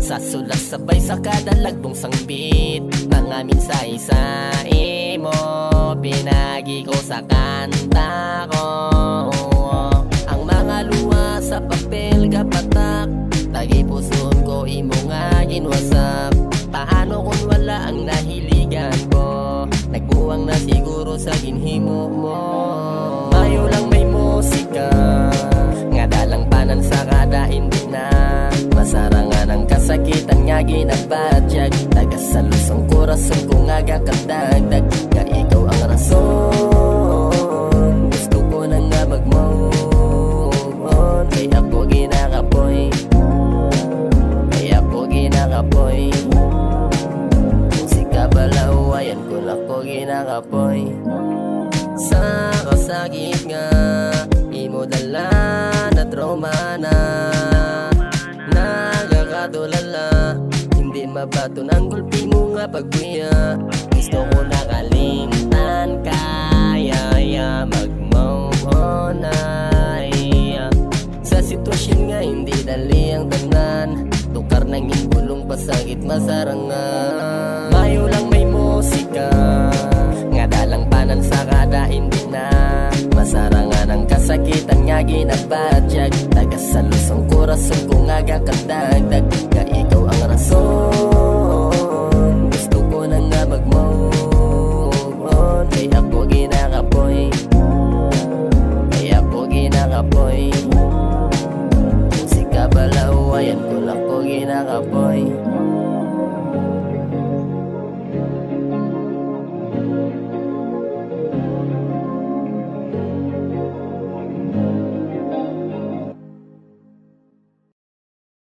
Sa sulat sabay sa kada lagbong sangbit ng amin sa isa mo, pinagi ko sa kanta ko. Ang mga luha sa papel kapatak, lagi puson ko imo nga ginwasak. Paano kung wala ang nahiligan ko, nagbuwang na siguro sa ginhimo mo. Mayo lang may musika, nga dalang panan sa kada hindi na masarangan ang kasakitan nga ginabadyag. Tagasalos ang korason ko nga gakadagdag, nga ikaw ang rason. Gusto ko na nga mag-move on, kay ako ginakapoy, kay ako ginakapoy. Musika balaw, ayan ko lang ko ginakapoy. Sa kasakit nga imo dala na trauma na nagakatulala, hindi mabaton ang gulpi mo nga pagbuya. Gusto ko nakalimtan kaya mag-move on ay. Sa sitwasyon nga hindi dali ang tanan, tukar nang imbulong pasagit masarangan. Mayo lang may musika, nga dalang panan sa kada hindi na masarangan ang kasakitan nga ginabadyag. Tagasalos ang korason ko nga gakadagdag, nga ikaw ang rason. Gusto ko na nga mag-move on, kay ako ginakapoy, kay ako ginakapoy. Musika balaw, ayan ko lang ko ginakapoy.